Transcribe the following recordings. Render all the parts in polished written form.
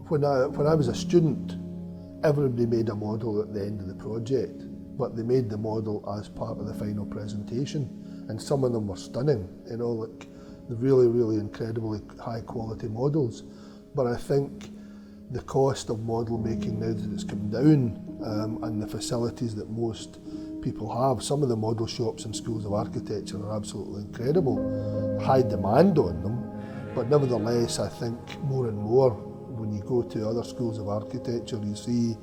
When I was a student, everybody made a model at the end of the project, but they made the model as part of the final presentation, and some of them were stunning, you know, like the really, really incredibly high quality models. But I think the cost of model making now that it's come down, and the facilities that most people have, some of the model shops in schools of architecture are absolutely incredible, high demand on them, but nevertheless I think more and more when you go to other schools of architecture you see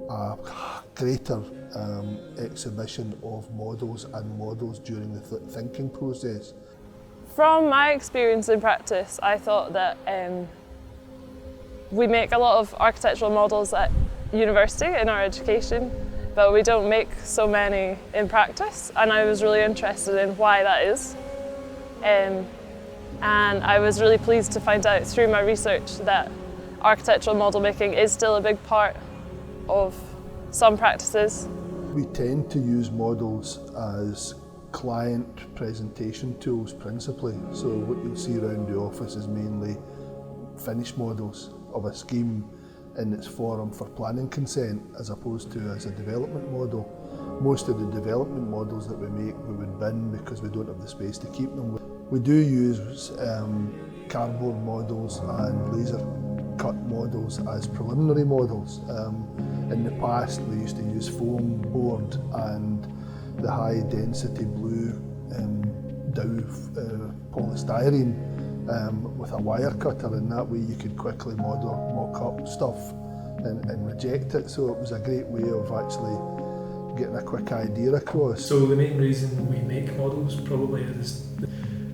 a greater exhibition of models and models during the thinking process. From my experience in practice, I thought that we make a lot of architectural models at university in our education, but we don't make so many in practice, and I was really interested in why that is. And I was really pleased to find out through my research that architectural model making is still a big part of some practices. We tend to use models as client presentation tools principally, so what you'll see around the office is mainly finished models of a scheme in its form for planning consent as opposed to as a development model. Most of the development models that we make we would bin because we don't have the space to keep them. We do use cardboard models and laser cut models as preliminary models. In the past we used to use foam board and the high density blue Dow polystyrene with a wire cutter, and that way you could quickly mock up stuff and reject it. So it was a great way of actually getting a quick idea across. So the main reason we make models probably is,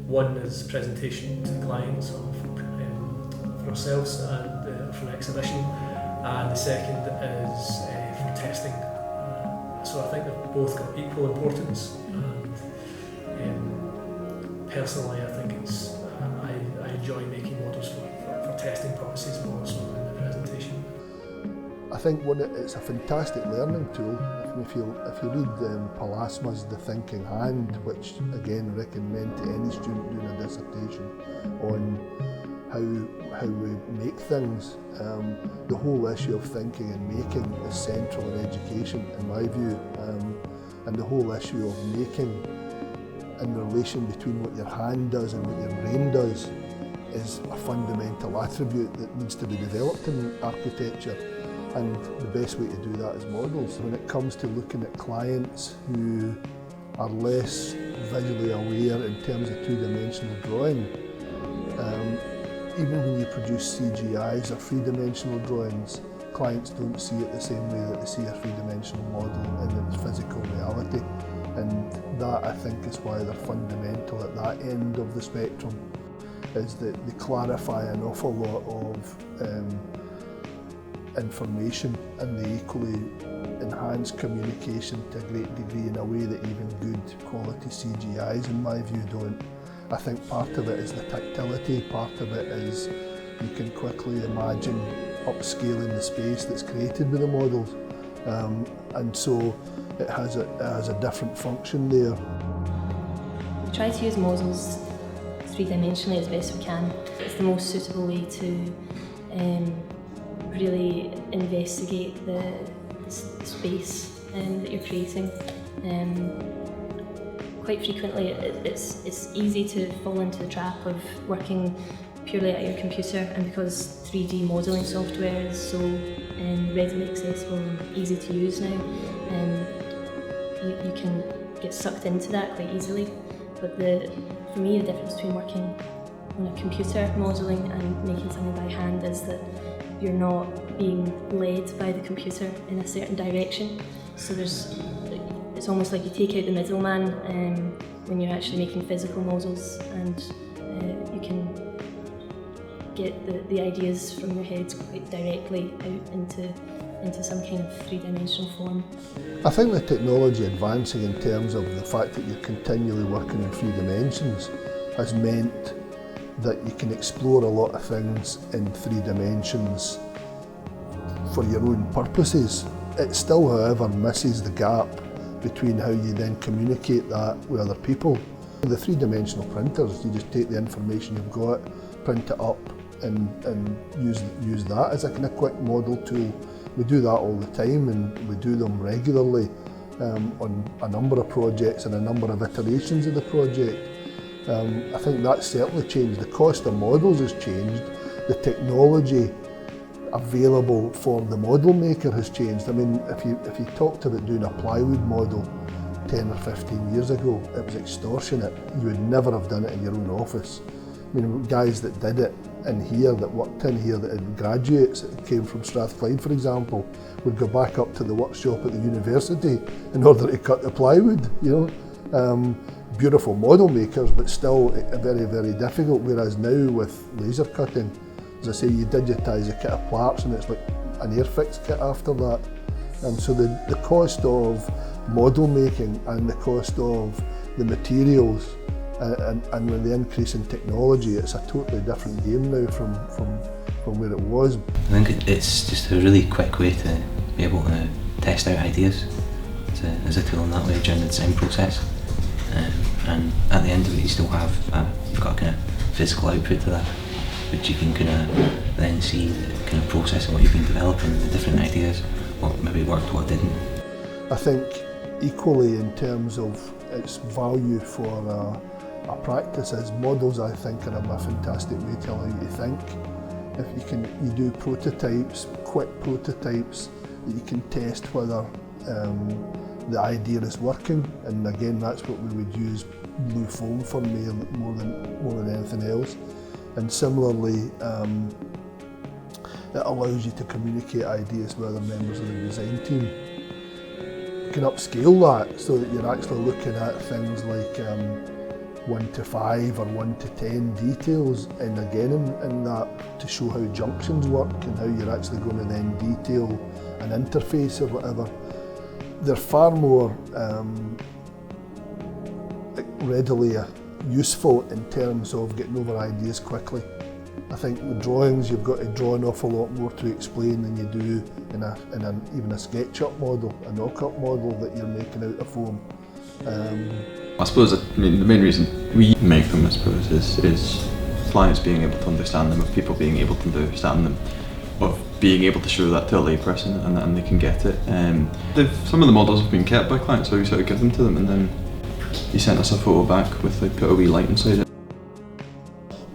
one is presentation to clients for ourselves and for exhibition, and the second is for testing. So I think they've both got equal importance, and personally I think it's I enjoy making models for testing purposes more so than the presentation. I think it's a fantastic learning tool. If you read Palasma's The Thinking Hand, which again I recommend to any student doing a dissertation on how we make things, the whole issue of thinking and making is central in education in my view, and the whole issue of making in the relation between what your hand does and what your brain does is a fundamental attribute that needs to be developed in architecture, and the best way to do that is models. When it comes to looking at clients who are less visually aware in terms of two-dimensional drawing, even when you produce CGIs or three-dimensional drawings, clients don't see it the same way that they see a three-dimensional model in its physical reality, and that I think is why they're fundamental at that end of the spectrum, is that they clarify an awful lot of information, and they equally enhance communication to a great degree in a way that even good quality CGIs in my view don't. I think part of it is the tactility, part of it is you can quickly imagine upscaling the space that's created with the models, and so it has a different function there. We try to use models three-dimensionally as best we can. It's the most suitable way to really investigate the space that you're creating. Quite frequently it's easy to fall into the trap of working purely at your computer, and because 3D modelling software is so readily accessible and easy to use now, you can get sucked into that quite easily. But for me the difference between working on a computer modelling and making something by hand is that you're not being led by the computer in a certain direction. So it's almost like you take out the middleman when you're actually making physical models, and you can get the ideas from your head quite directly out into some kind of three-dimensional form. I think the technology advancing in terms of the fact that you're continually working in 3 dimensions has meant that you can explore a lot of things in 3 dimensions for your own purposes. It still, however, misses the gap between how you then communicate that with other people. The 3-dimensional printers, you just take the information you've got, print it up and use that as a kind of quick model tool. We do that all the time, and we do them regularly on a number of projects and a number of iterations of the project. I think that's certainly changed. The cost of models has changed. The technology available for the model maker has changed. I mean, if you talked about doing a plywood model 10 or 15 years ago, it was extortionate. You would never have done it in your own office. I mean, guys that did it in here, that worked in here, that had graduates that came from Strathclyde, for example, would go back up to the workshop at the university in order to cut the plywood, you know. Beautiful model makers, but still very, very difficult. Whereas now with laser cutting, as I say, you digitise a kit of parts and it's like an Airfix kit after that. So the cost of model making and the cost of the materials and with the increase in technology, it's a totally different game now from where it was. I think it's just a really quick way to be able to test out ideas as a tool in that way during the design process. And at the end of it, you still have you've got a kind of physical output to that, which you can kind of then see the kind of process of what you've been developing, the different ideas, what maybe worked, what didn't. I think equally in terms of its value for a practice as models, I think are a fantastic way to allow you to think. If you do prototypes, quick prototypes that you can test whether the idea is working, and again that's what we would use blue foam for more than anything else. And similarly, it allows you to communicate ideas with other members of the design team. You can upscale that so that you're actually looking at things like 1 to 5 or 1 to 10 details, and again in that to show how junctions work and how you're actually going to then detail an interface or whatever. They're far more readily useful in terms of getting over ideas quickly. I think with drawings you've got to draw an awful lot more to explain than you do in even a SketchUp model, a knock-up model that you're making out of foam. I suppose the main reason we make them, I suppose, is clients being able to understand them, of people being able to understand them, of being able to show that to a layperson and they can get it. Some of the models have been kept by clients, so we sort of give them to them and then he sent us a photo back with put a wee light inside it.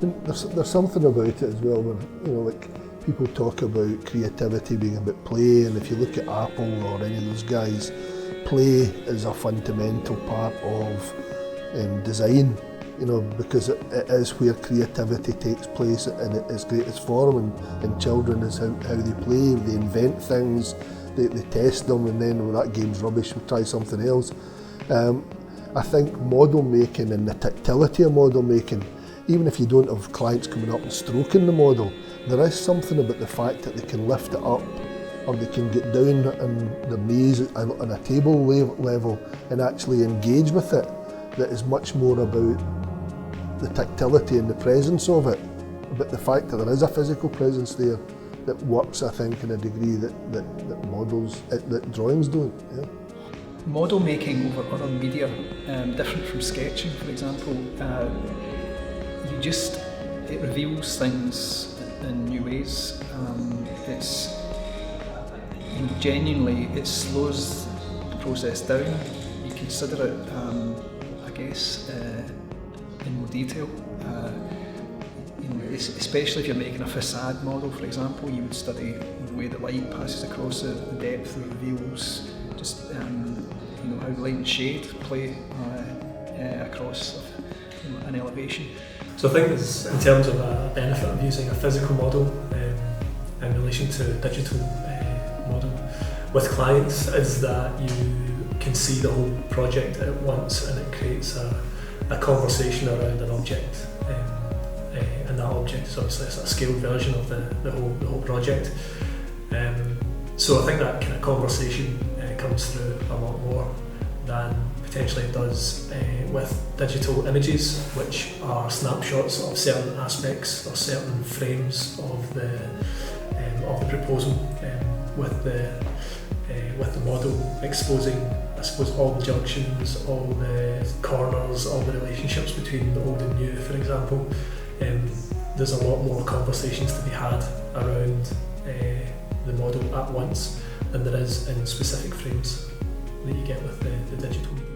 There's something about it as well where, you know, like people talk about creativity being about play, and if you look at Apple or any of those guys, play is a fundamental part of design, you know, because it is where creativity takes place in its greatest form, and children is how they play, they invent things, they test them, and then when that game's rubbish, we try something else. I think model making and the tactility of model making, even if you don't have clients coming up and stroking the model, there is something about the fact that they can lift it up or they can get down on their knees on a table level and actually engage with it, that is much more about the tactility and the presence of it, but the fact that there is a physical presence there that works, I think, in a degree that models, that drawings don't. Yeah. Model making over other media, different from sketching, for example, it reveals things in new ways. Genuinely, it slows the process down. You consider it, I guess, in more detail. Especially if you're making a facade model, for example, you would study the way the light passes across it, the depth it reveals, just how light and shade play across an elevation. So I think there's, in terms of a benefit of using a physical model in relation to a digital model with clients, is that you can see the whole project at once, and it creates a conversation around an object, and that object is obviously a scaled version of the whole project. So I think that kind of conversation comes through a lot more than potentially it does with digital images, which are snapshots of certain aspects or certain frames of the proposal, with the model exposing, I suppose, all the junctions, all the corners, all the relationships between the old and new, for example. there's a lot more conversations to be had around the model at once than there is in specific frames that you get with the digital.